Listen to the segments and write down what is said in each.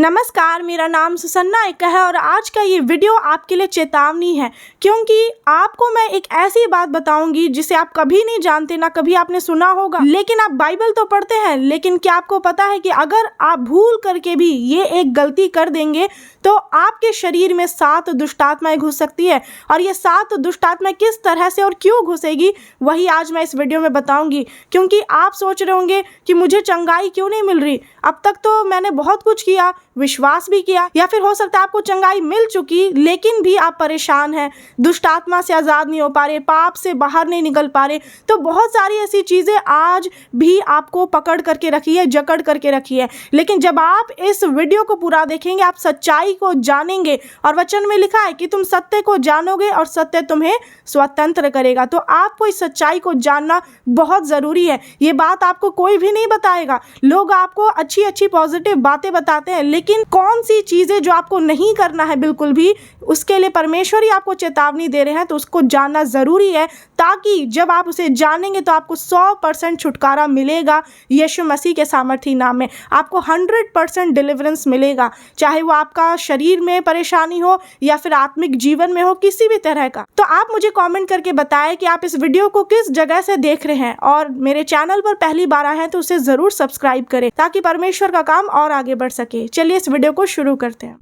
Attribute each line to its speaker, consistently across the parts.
Speaker 1: नमस्कार, मेरा नाम सुसन्ना एक है और आज का ये वीडियो आपके लिए चेतावनी है, क्योंकि आपको मैं एक ऐसी बात बताऊंगी जिसे आप कभी नहीं जानते, ना कभी आपने सुना होगा। लेकिन आप बाइबल तो पढ़ते हैं, लेकिन क्या आपको पता है कि अगर आप भूल करके भी ये एक गलती कर देंगे तो आपके शरीर में 7 दुष्ट आत्माएं घुस सकती है। और ये 7 दुष्ट आत्माएं किस तरह से और क्यों घुसेगी, वही आज मैं इस वीडियो में बताऊंगी। क्योंकि आप सोच रहे होंगे कि मुझे चंगाई क्यों नहीं मिल रही, अब तक तो मैंने बहुत कुछ किया, विश्वास भी किया, या फिर हो सकता है आपको चंगाई मिल चुकी लेकिन भी आप परेशान हैं, दुष्ट आत्मा से आज़ाद नहीं हो पा रहे, पाप से बाहर नहीं निकल पा रहे। तो बहुत सारी ऐसी चीज़ें आज भी आपको पकड़ करके रखी है, जकड़ करके रखी है। लेकिन जब आप इस वीडियो को पूरा देखेंगे, आप सच्चाई को जानेंगे, और वचन में लिखा है कि तुम सत्य को जानोगे और सत्य तुम्हें स्वतंत्र करेगा। तो आपको इस सच्चाई को जानना बहुत ज़रूरी है। ये बात आपको कोई भी नहीं बताएगा। लोग आपको अच्छी अच्छी पॉजिटिव बातें बताते हैं, लेकिन कौन सी चीज़ें जो आपको नहीं करना है बिल्कुल भी, उसके लिए परमेश्वर ही आपको चेतावनी दे रहे हैं। तो उसको जानना ज़रूरी है, ताकि जब आप उसे जानेंगे तो आपको 100% छुटकारा मिलेगा। यीशु मसीह के सामर्थी नाम में आपको 100% डिलीवरेंस मिलेगा, चाहे वो आपका शरीर में परेशानी हो या फिर आत्मिक जीवन में हो, किसी भी तरह का। तो आप मुझे कमेंट करके बताएं कि आप इस वीडियो को किस जगह से देख रहे हैं, और मेरे चैनल पर पहली बार आए हैं तो उसे ज़रूर सब्सक्राइब करें, ताकि परमेश्वर का काम और आगे बढ़ सके। चलिए इस वीडियो को शुरू करते हैं।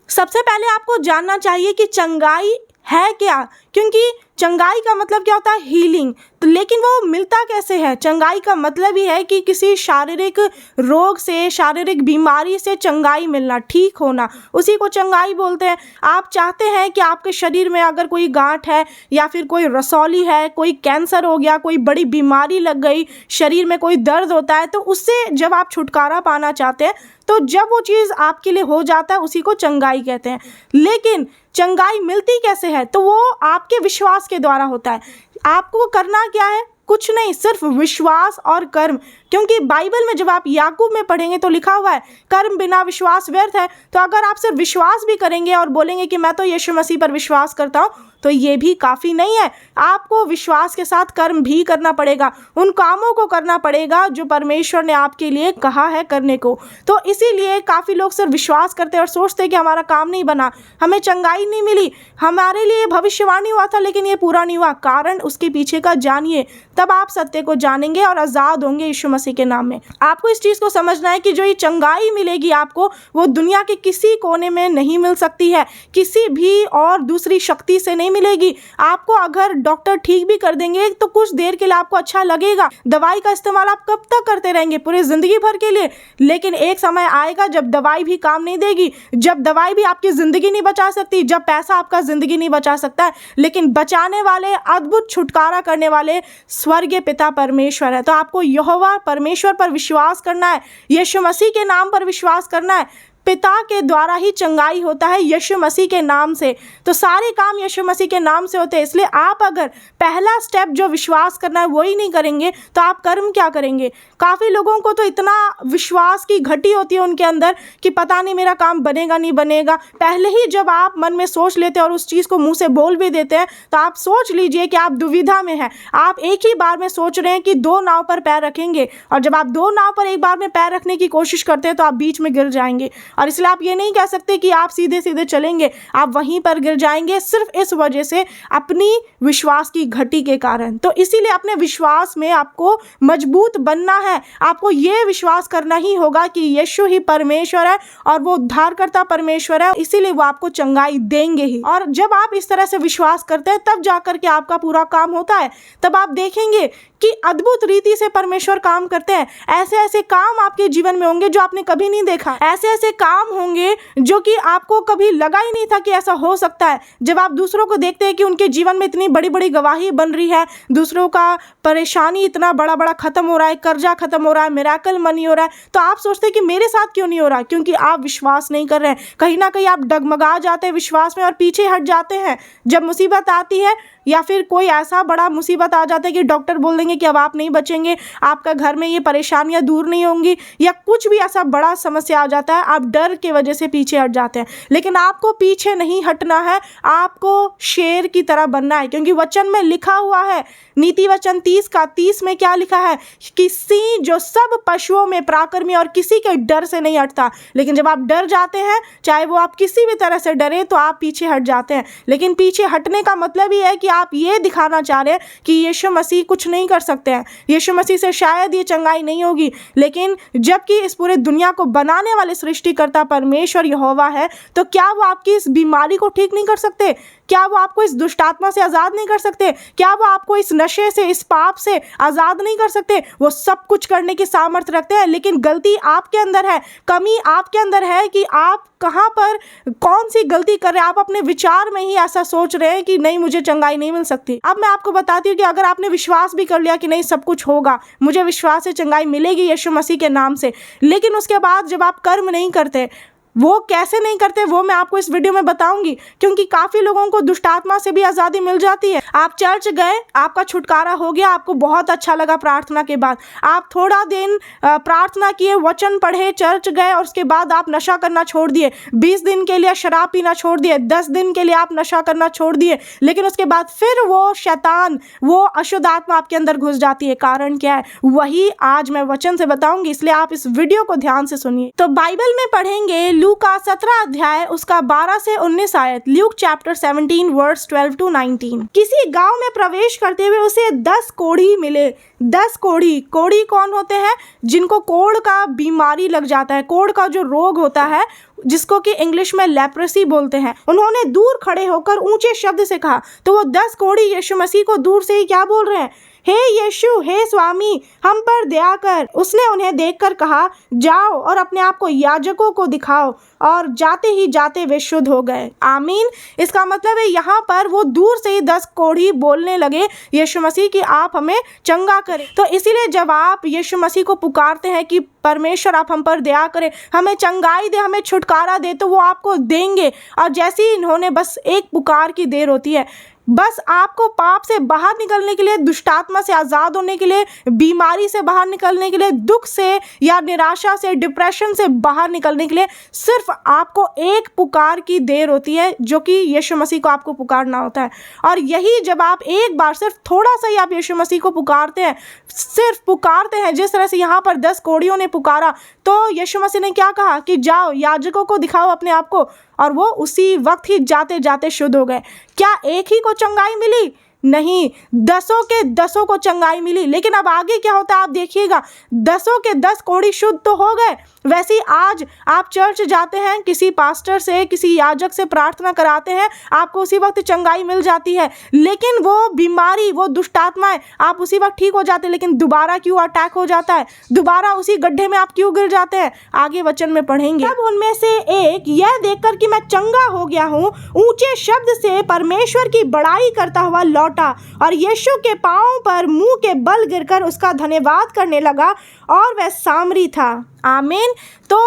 Speaker 1: सबसे पहले आपको जानना चाहिए कि चंगाई है क्या, क्योंकि चंगाई का मतलब क्या होता है? हीलिंग। तो लेकिन वो मिलता कैसे है? चंगाई का मतलब ही है कि किसी शारीरिक रोग से, शारीरिक बीमारी से चंगाई मिलना, ठीक होना, उसी को चंगाई बोलते हैं। आप चाहते हैं कि आपके शरीर में अगर कोई गांठ है, या फिर कोई रसौली है, कोई कैंसर हो गया, कोई बड़ी बीमारी लग गई, शरीर में कोई दर्द होता है, तो उससे जब आप छुटकारा पाना चाहते हैं, तो जब वो चीज़ आपके लिए हो जाता है, उसी को चंगाई कहते हैं। लेकिन चंगाई मिलती कैसे है? तो वो आपके विश्वास के द्वारा होता है। आपको करना क्या है? कुछ नहीं, सिर्फ विश्वास और कर्म। क्योंकि बाइबल में जब आप याकूब में पढ़ेंगे तो लिखा हुआ है, कर्म बिना विश्वास व्यर्थ है। तो अगर आप सिर्फ विश्वास भी करेंगे और बोलेंगे कि मैं तो यीशु मसीह पर विश्वास करता हूँ, तो ये भी काफ़ी नहीं है। आपको विश्वास के साथ कर्म भी करना पड़ेगा, उन कामों को करना पड़ेगा जो परमेश्वर ने आपके लिए कहा है करने को। तो इसीलिए काफ़ी लोग सिर्फ विश्वास करते हैं और सोचते हैं कि हमारा काम नहीं बना, हमें चंगाई नहीं मिली, हमारे लिए भविष्यवाणी हुआ था लेकिन ये पूरा नहीं हुआ। कारण उसके पीछे का जानिए, तब आप सत्य को जानेंगे और आज़ाद होंगे यीशु मसीह के नाम में। आपको इस चीज़ को समझना है कि जो ये चंगाई मिलेगी आपको, वो दुनिया के किसी कोने में नहीं मिल सकती है, किसी भी और दूसरी शक्ति से नहीं मिलेगी। आपको अगर डॉक्टर ठीक भी कर देंगे तो कुछ देर के लिए आपको अच्छा लगेगा। दवाई का इस्तेमाल आप कब तक करते रहेंगे? पूरी ज़िंदगी भर के लिए। लेकिन एक समय आएगा जब दवाई भी काम नहीं देगी, जब दवाई भी आपकी ज़िंदगी नहीं बचा सकती, जब पैसा आपका ज़िंदगी नहीं बचा सकता है, लेकिन बचाने वाले, अद्भुत छुटकारा करने वाले स्वर्गीय पिता परमेश्वर है। तो आपको यहोवा परमेश्वर पर विश्वास करना है, यीशु मसीह के नाम पर विश्वास करना है। पिता के द्वारा ही चंगाई होता है, यीशु मसीह के नाम से। तो सारे काम यीशु मसीह के नाम से होते हैं। इसलिए आप अगर पहला स्टेप जो विश्वास करना है वही नहीं करेंगे, तो आप कर्म क्या करेंगे? काफ़ी लोगों को तो इतना विश्वास की घटी होती है उनके अंदर कि पता नहीं मेरा काम बनेगा नहीं बनेगा। पहले ही जब आप मन में सोच लेते हैं और उस चीज़ को मुंह से बोल भी देते हैं, तो आप सोच लीजिए कि आप दुविधा में हैं। आप एक ही बार में सोच रहे हैं कि 2 नाव पर पैर रखेंगे, और जब आप 2 नाव पर एक बार में पैर रखने की कोशिश करते हैं तो आप बीच में गिर जाएंगे। और इसलिए आप ये नहीं कह सकते कि आप सीधे सीधे चलेंगे, आप वहीं पर गिर जाएंगे, सिर्फ इस वजह से, अपनी विश्वास की घटी के कारण। तो इसीलिए अपने विश्वास में आपको मजबूत बनना है। आपको ये विश्वास करना ही होगा कि यीशु ही परमेश्वर है और वो उद्धारकर्ता परमेश्वर है, इसीलिए वो आपको चंगाई देंगे ही। और जब आप इस तरह से विश्वास करते हैं, तब जाकर के आपका पूरा काम होता है। तब आप देखेंगे कि अद्भुत रीति से परमेश्वर काम करते हैं। ऐसे ऐसे काम आपके जीवन में होंगे जो आपने कभी नहीं देखा। ऐसे ऐसे काम होंगे जो कि आपको कभी लगा ही नहीं था कि ऐसा हो सकता है। जब आप दूसरों को देखते हैं कि उनके जीवन में इतनी बड़ी बड़ी गवाही बन रही है, दूसरों का परेशानी इतना बड़ा बड़ा खत्म हो रहा है, कर्जा खत्म हो रहा है, मिरेकल मनी हो रहा है, तो आप सोचते हैं कि मेरे साथ क्यों नहीं हो रहा? क्योंकि आप विश्वास नहीं कर रहे हैं। कहीं ना कहीं आप डगमगा जाते हैं विश्वास में और पीछे हट जाते हैं। जब मुसीबत आती है, या फिर कोई ऐसा बड़ा मुसीबत आ जाता है कि डॉक्टर बोल देंगे कि अब आप नहीं बचेंगे, आपका घर में ये परेशानियां दूर नहीं होंगी, या कुछ भी ऐसा बड़ा समस्या आ जाता है, आप डर के वजह से पीछे हट जाते हैं। लेकिन आपको पीछे नहीं हटना है, आपको शेर की तरह बनना है, क्योंकि वचन में लिखा हुआ है, नीति वचन 30 में क्या लिखा है कि सिंह जो सब पशुओं में पराक्रमी और किसी के डर से नहीं हटता। लेकिन जब आप डर जाते हैं, चाहे वो आप किसी भी तरह से डरे, तो आप पीछे हट जाते हैं। लेकिन पीछे हटने का मतलब ही है कि आप ये दिखाना चाह रहे हैं कि यीशु मसीह कुछ नहीं कर सकते हैं, यीशु मसीह से शायद ये चंगाई नहीं होगी। लेकिन जबकि इस पूरे दुनिया को बनाने वाले सृष्टिकर्ता परमेश्वर यहोवा है, तो क्या वो आपकी इस बीमारी को ठीक नहीं कर सकते? क्या वो आपको इस दुष्ट आत्मा से आज़ाद नहीं कर सकते? क्या वो आपको इस नशे से, इस पाप से आज़ाद नहीं कर सकते? वो सब कुछ करने की सामर्थ्य रखते हैं। लेकिन गलती आपके अंदर है, कमी आपके अंदर है कि आप कहाँ पर कौन सी गलती कर रहे हैं। आप अपने विचार में ही ऐसा सोच रहे हैं कि नहीं, मुझे चंगाई नहीं मिल सकती। अब मैं आपको बताती हूँ कि अगर आपने विश्वास भी कर लिया कि नहीं, सब कुछ होगा, मुझे विश्वास है चंगाई मिलेगी यीशु मसीह के नाम से, लेकिन उसके बाद जब आप कर्म नहीं करते, वो कैसे नहीं करते वो मैं आपको इस वीडियो में बताऊंगी, क्योंकि काफ़ी लोगों को दुष्ट आत्मा से भी आज़ादी मिल जाती है। आप चर्च गए, आपका छुटकारा हो गया, आपको बहुत अच्छा लगा प्रार्थना के बाद, आप थोड़ा दिन प्रार्थना किए, वचन पढ़े, चर्च गए, और उसके बाद आप नशा करना छोड़ दिए। 20 दिन के लिए शराब पीना छोड़ दिए, 10 दिन के लिए आप नशा करना छोड़ दिए, लेकिन उसके बाद फिर वो शैतान, वो अशुद्ध आत्मा आपके अंदर घुस जाती है। कारण क्या है, वही आज मैं वचन से बताऊंगी, इसलिए आप इस वीडियो को ध्यान से सुनिए। तो बाइबल में पढ़ेंगे लूक का 17 अध्याय उसका 12 से 19 आयत। Luke chapter 17 verse 12 to 19। किसी गांव में प्रवेश करते हुए उसे 10 कोढ़ी मिले। 10 कोढ़ी, कोढ़ी कौन होते हैं? जिनको कोढ़ का बीमारी लग जाता है, कोढ़ का जो रोग होता है, जिसको कि इंग्लिश में लेप्रेसी बोलते हैं। उन्होंने दूर खड़े होकर ऊंचे शब्द से कहा। तो वो 10 कोढ़ी यीशु मसीह को दूर से ही क्या बोल रहे हैं? हे यीशु, हे स्वामी, हम पर दया कर। उसने उन्हें देखकर कहा, जाओ और अपने आप को याजकों को दिखाओ, और जाते ही जाते वे शुद्ध हो गए। आमीन। इसका मतलब है यहाँ पर वो दूर से ही 10 कोढ़ी बोलने लगे यीशु मसीह कि आप हमें चंगा करें। तो इसीलिए जब आप यीशु मसीह को पुकारते हैं कि परमेश्वर आप हम पर दया करें, हमें चंगाई दे, हमें छुटकारा दे, तो वो आपको देंगे। और जैसे ही इन्होंने बस एक पुकार की देर होती है, बस आपको पाप से बाहर निकलने के लिए, दुष्टात्मा से आज़ाद होने के लिए, बीमारी से बाहर निकलने के लिए, दुख से या निराशा से, डिप्रेशन से बाहर निकलने के लिए सिर्फ आपको एक पुकार की देर होती है, जो कि यीशु मसीह को आपको पुकारना होता है। और यही जब आप एक बार सिर्फ थोड़ा सा ही आप यीशु मसीह को पुकारते हैं, सिर्फ पुकारते हैं, जिस तरह से यहाँ पर 10 कोढ़ियों ने पुकारा, तो यीशु मसीह ने क्या कहा कि जाओ याजकों को दिखाओ अपने आप को, और वो उसी वक्त ही जाते जाते शुद्ध हो गए। क्या एक ही को चंगाई मिली? नहीं, 10 के 10 को चंगाई मिली। लेकिन अब आगे क्या होता है आप देखिएगा, 10 के 10 कोढ़ी शुद्ध तो हो गए। वैसे ही आज आप चर्च जाते हैं, किसी पास्टर से, किसी याजक से प्रार्थना कराते हैं, आपको उसी वक्त चंगाई मिल जाती है। लेकिन वो बीमारी, वो दुष्टात्माएं, आप उसी वक्त ठीक हो जाते हैं, लेकिन दोबारा क्यों अटैक हो जाता है? दोबारा उसी गड्ढे में आप क्यों गिर जाते हैं? आगे वचन में पढ़ेंगे। तब उनमें से एक यह देखकर कि मैं चंगा हो गया हूँ, ऊंचे शब्द से परमेश्वर की बड़ाई करता हुआ लौटा और यीशु के पांवों पर मुंह के बल गिरकर उसका धन्यवाद करने लगा, और वह सामरी था। आमीन। तो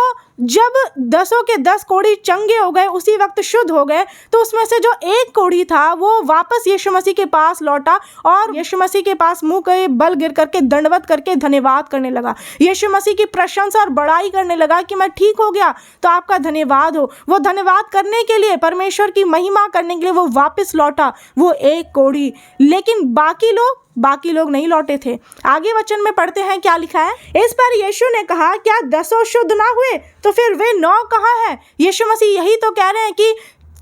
Speaker 1: जब 10 के 10 कोढ़ी चंगे हो गए, उसी वक्त शुद्ध हो गए, तो उसमें से जो एक कोढ़ी था वो वापस यीशु मसीह के पास लौटा और यीशु मसीह के पास मुंह के बल गिर करके दंडवत करके धन्यवाद करने लगा, यीशु मसीह की प्रशंसा और बड़ाई करने लगा कि मैं ठीक हो गया, तो आपका धन्यवाद हो। वो धन्यवाद करने के लिए, परमेश्वर की महिमा करने के लिए वो वापस लौटा, वो एक कोढ़ी। लेकिन बाकी लोग नहीं लौटे थे। आगे वचन में पढ़ते हैं क्या लिखा है। इस पर यीशु ने कहा, क्या 10 शुद्ध ना हुए? तो फिर वे 9 कहाँ हैं? यीशु मसीह यही तो कह रहे हैं कि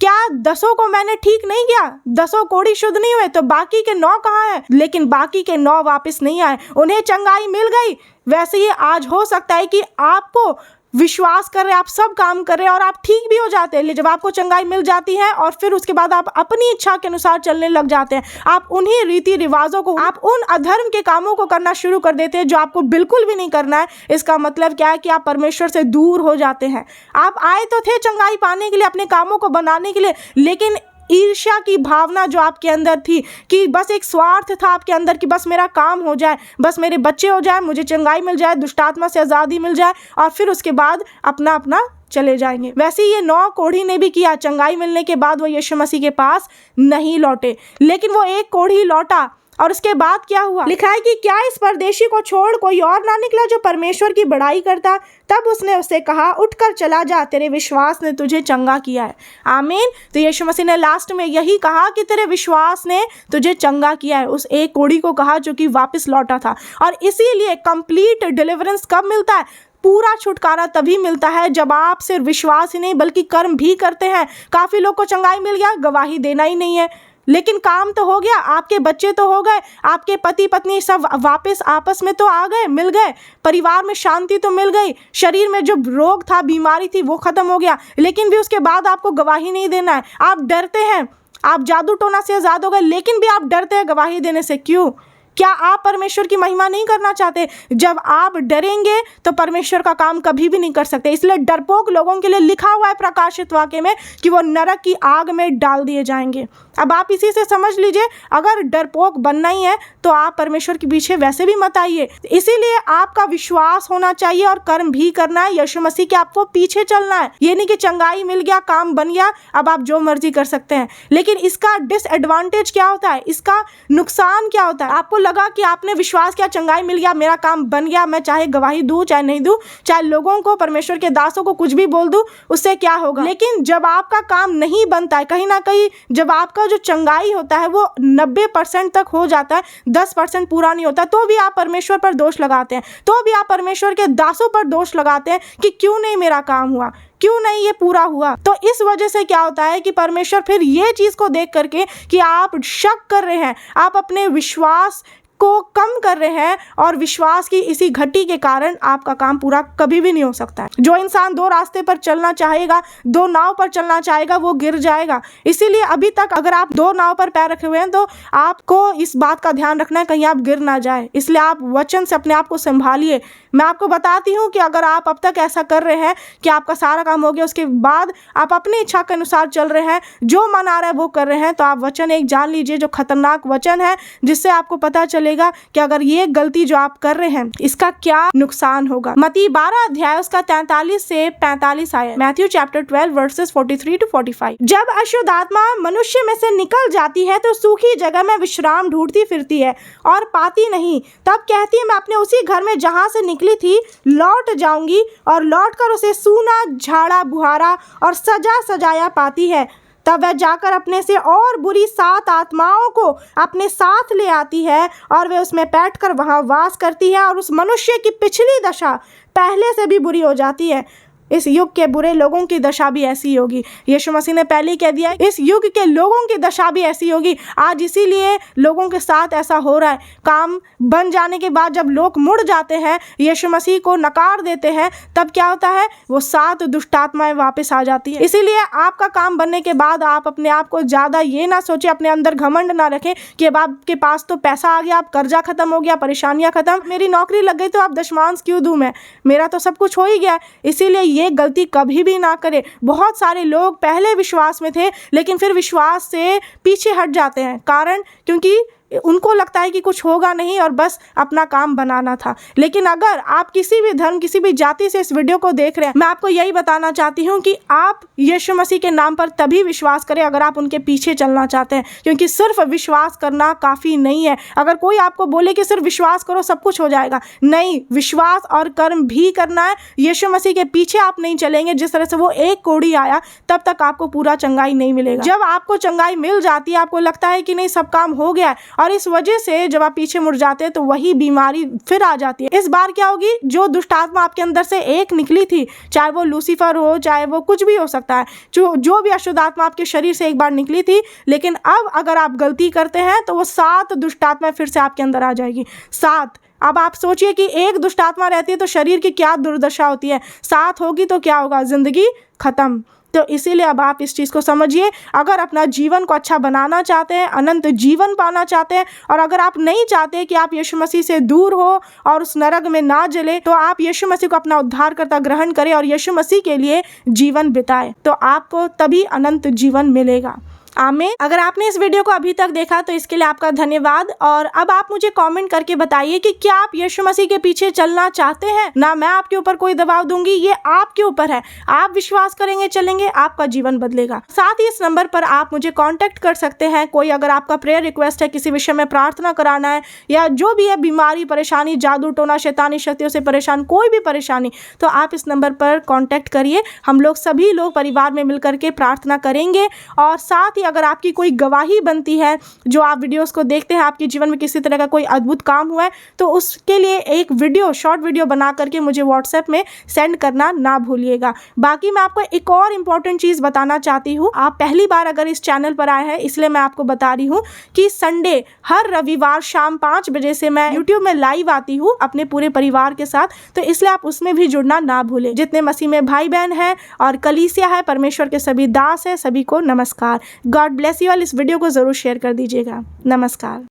Speaker 1: क्या 10 को मैंने ठीक नहीं किया? 10 कोढ़ी शुद्ध नहीं हुए, तो बाकी के 9 कहाँ हैं? लेकिन बाकी के 9 वापस नहीं आए, उन्हें चंगाई मिल गई। वैसे ही आज हो सकता है कि आपको विश्वास कर रहे, आप सब काम कर रहे हैं और आप ठीक भी हो जाते हैं, जब आपको चंगाई मिल जाती है और फिर उसके बाद आप अपनी इच्छा के अनुसार चलने लग जाते हैं, आप उन्हीं रीति रिवाजों को, आप उन अधर्म के कामों को करना शुरू कर देते हैं जो आपको बिल्कुल भी नहीं करना है। इसका मतलब क्या है कि आप परमेश्वर से दूर हो जाते हैं। आप आए तो थे चंगाई पाने के लिए, अपने कामों को बनाने के लिए, लेकिन ईर्ष्या की भावना जो आपके अंदर थी, कि बस एक स्वार्थ था आपके अंदर कि बस मेरा काम हो जाए, बस मेरे बच्चे हो जाए, मुझे चंगाई मिल जाए, दुष्टात्मा से आज़ादी मिल जाए, और फिर उसके बाद अपना चले जाएंगे। वैसे ये 9 कोढ़ी ने भी किया। चंगाई मिलने के बाद वो यीशु मसीह के पास नहीं लौटे, लेकिन वो एक कोढ़ी लौटा और उसके बाद क्या हुआ, लिखा है कि क्या इस परदेशी को छोड़ कोई और ना निकला जो परमेश्वर की बड़ाई करता। तब उसने उससे कहा, उठकर चला जा, तेरे विश्वास ने तुझे चंगा किया है। आमीन। तो यीशु मसीह ने लास्ट में यही कहा कि तेरे विश्वास ने तुझे चंगा किया है, उस एक कोढ़ी को कहा जो कि वापस लौटा था। और इसीलिए कंप्लीट डिलीवरेंस कब मिलता है, पूरा छुटकारा तभी मिलता है जब आप सिर्फ विश्वास ही नहीं बल्कि कर्म भी करते हैं। काफ़ी लोग को चंगाई मिल गया, गवाही देना ही नहीं है, लेकिन काम तो हो गया, आपके बच्चे तो हो गए, आपके पति पत्नी सब वापस आपस में तो आ गए, मिल गए, परिवार में शांति तो मिल गई, शरीर में जो रोग था, बीमारी थी, वो खत्म हो गया, लेकिन भी उसके बाद आपको गवाही नहीं देना है। आप डरते हैं, आप जादू टोना से आज़ाद हो गए, लेकिन भी आप डरते हैं गवाही देने से। क्यों? क्या आप परमेश्वर की महिमा नहीं करना चाहते? जब आप डरेंगे तो परमेश्वर का काम कभी भी नहीं कर सकते। इसलिए डरपोक लोगों के लिए लिखा हुआ है प्रकाशित वाक्य में कि वो नरक की आग में डाल दिए जाएंगे। अब आप इसी से समझ लीजिए, अगर डरपोक बनना ही है तो आप परमेश्वर के पीछे वैसे भी मत आइए। इसीलिए आपका विश्वास होना चाहिए और कर्म भी करना है, यीशु मसीह के आपको पीछे चलना है। ये नहीं कि चंगाई मिल गया, काम बन गया, अब आप जो मर्जी कर सकते हैं। लेकिन इसका डिसएडवांटेज क्या होता है, इसका नुकसान क्या होता है? आपको लगा कि आपने विश्वास किया, चंगाई मिल गया, मेरा काम बन गया, मैं चाहे गवाही दूं चाहे नहीं दूं, चाहे लोगों को, परमेश्वर के दासों को कुछ भी बोल दूं, उससे क्या होगा? लेकिन जब आपका काम नहीं बनता है, कहीं ना कहीं जब आपका जो चंगाई होता है वो 90% तक हो जाता है, 10% पूरा नहीं होता, तो भी आप परमेश्वर पर दोष लगाते हैं, तो भी आप परमेश्वर के दासों पर दोष लगाते हैं कि क्यों नहीं मेरा काम हुआ, क्यों नहीं ये पूरा हुआ। तो इस वजह से क्या होता है कि परमेश्वर फिर ये चीज़ को देख करके कि आप शक कर रहे हैं, आप अपने विश्वास को कम कर रहे हैं, और विश्वास की इसी घटी के कारण आपका काम पूरा कभी भी नहीं हो सकता है। जो इंसान दो रास्ते पर चलना चाहेगा, दो नाव पर चलना चाहेगा, वो गिर जाएगा। इसीलिए अभी तक अगर आप दो नाव पर पैर रखे हुए हैं तो आपको इस बात का ध्यान रखना है कहीं आप गिर ना जाए। इसलिए आप वचन से अपने आप को संभालिए। मैं आपको बताती हूँ कि अगर आप अब तक ऐसा कर रहे हैं कि आपका सारा काम हो गया, उसके बाद आप अपनी इच्छा के अनुसार चल रहे हैं, जो मन आ रहा है वो कर रहे हैं, तो आप वचन एक जान लीजिए जो खतरनाक वचन है, जिससे आपको पता चलेगा कि अगर ये गलती जो आप कर रहे हैं इसका क्या नुकसान होगा। मत्ती 12 अध्याय उसका 43 से 45 आया। Matthew chapter 12 versus 43 to 45। जब अशुद्ध आत्मा मनुष्य में से निकल जाती है तो सूखी जगह में विश्राम ढूंढती फिरती है और पाती नहीं। तब कहती है, मैं अपने उसी घर में जहाँ से निकली थी लौट जाऊंगी, और लौटकर उसे सूना, झाड़ा बुहारा और सजा सजाया पाती है। तब वह जाकर अपने से और बुरी 7 आत्माओं को अपने साथ ले आती है और वे उसमें बैठकर वहाँ वास करती है, और उस मनुष्य की पिछली दशा पहले से भी बुरी हो जाती है। इस युग के बुरे लोगों की दशा भी ऐसी होगी। यीशु मसीह ने पहले ही कह दिया, इस युग के लोगों की दशा भी ऐसी होगी। आज इसीलिए लोगों के साथ ऐसा हो रहा है। काम बन जाने के बाद जब लोग मुड़ जाते हैं, यीशु मसीह को नकार देते हैं, तब क्या होता है, वो 7 दुष्ट आत्माएं वापस आ जाती है। इसीलिए आपका काम बनने के बाद आप अपने आप को ज़्यादा ये ना सोचे, अपने अंदर घमंड ना रखें कि अब आपके पास तो पैसा आ गया, अब कर्जा खत्म हो गया, परेशानियाँ खत्म, मेरी नौकरी लग गई तो अब दशमांश क्यों दूँ मैं, मेरा तो सब कुछ हो ही गया। इसीलिए ये गलती कभी भी ना करें। बहुत सारे लोग पहले विश्वास में थे लेकिन फिर विश्वास से पीछे हट जाते हैं, कारण क्योंकि उनको लगता है कि कुछ होगा नहीं और बस अपना काम बनाना था। लेकिन अगर आप किसी भी धर्म, किसी भी जाति से इस वीडियो को देख रहे हैं, मैं आपको यही बताना चाहती हूँ कि आप यीशु मसीह के नाम पर तभी विश्वास करें अगर आप उनके पीछे चलना चाहते हैं, क्योंकि सिर्फ विश्वास करना काफ़ी नहीं है। अगर कोई आपको बोले कि सिर्फ विश्वास करो सब कुछ हो जाएगा, नहीं, विश्वास और कर्म भी करना है। यीशु मसीह के पीछे आप नहीं चलेंगे जिस तरह से वो एक कोढ़ी आया, तब तक आपको पूरा चंगाई नहीं मिलेगा। जब आपको चंगाई मिल जाती है, आपको लगता है कि नहीं सब काम हो गया है, और इस वजह से जब आप पीछे मुड़ जाते हैं तो वही बीमारी फिर आ जाती है। इस बार क्या होगी, जो दुष्ट आत्मा आपके अंदर से एक निकली थी, चाहे वो लूसीफर हो, चाहे वो कुछ भी हो सकता है, जो भी अशुद्ध आत्मा आपके शरीर से एक बार निकली थी, लेकिन अब अगर आप गलती करते हैं तो वो 7 दुष्ट आत्मा फिर से आपके अंदर आ जाएगी। 7। अब आप सोचिए कि एक दुष्ट आत्मा रहती है तो शरीर की क्या दुर्दशा होती है, 7 होगी तो क्या होगा, जिंदगी खत्म। तो इसीलिए अब आप इस चीज़ को समझिए। अगर अपना जीवन को अच्छा बनाना चाहते हैं, अनंत जीवन पाना चाहते हैं, और अगर आप नहीं चाहते कि आप यीशु मसीह से दूर हो और उस नरक में ना जले, तो आप यीशु मसीह को अपना उद्धारकर्ता ग्रहण करें और यीशु मसीह के लिए जीवन बिताएं, तो आपको तभी अनंत जीवन मिलेगा। आमीन। अगर आपने इस वीडियो को अभी तक देखा तो इसके लिए आपका धन्यवाद। और अब आप मुझे कमेंट करके बताइए कि क्या आप यीशु मसीह के पीछे चलना चाहते हैं। ना मैं आपके ऊपर कोई दबाव दूंगी, ये आपके ऊपर है। आप विश्वास करेंगे, चलेंगे, आपका जीवन बदलेगा। साथ ही इस नंबर पर आप मुझे कांटेक्ट कर सकते हैं। कोई अगर आपका प्रेयर रिक्वेस्ट है, किसी विषय में प्रार्थना कराना है, या जो भी है बीमारी, परेशानी, जादू टोना, शैतानी शक्तियों से परेशान, कोई भी परेशानी, तो आप इस नंबर पर कांटेक्ट करिए। हम लोग सभी लोग परिवार में मिलकर के प्रार्थना करेंगे। और साथ ही अगर आपकी कोई गवाही बनती है, जो आप वीडियोस को देखते हैं, आपके जीवन में किसी तरह का कोई अद्भुत काम हुआ है, तो उसके लिए एक वीडियो, शॉर्ट वीडियो बना करके मुझे व्हाट्सएप में सेंड करना ना भूलिएगा। बाकी मैं आपको एक और इम्पॉर्टेंट चीज़ बताना चाहती हूँ। आप पहली बार अगर इस चैनल पर आए हैं, इसलिए मैं आपको बता रही हूँ कि संडे हर रविवार शाम 5 बजे से मैं यूट्यूब में लाइव आती हूँ अपने पूरे परिवार के साथ। तो इसलिए आप उसमें भी जुड़ना ना भूलें। जितने मसीह में भाई बहन हैं और कलीसिया है, परमेश्वर के सभी दास हैं, सभी को नमस्कार। God bless you all. इस वीडियो को ज़रूर शेयर कर दीजिएगा। नमस्कार।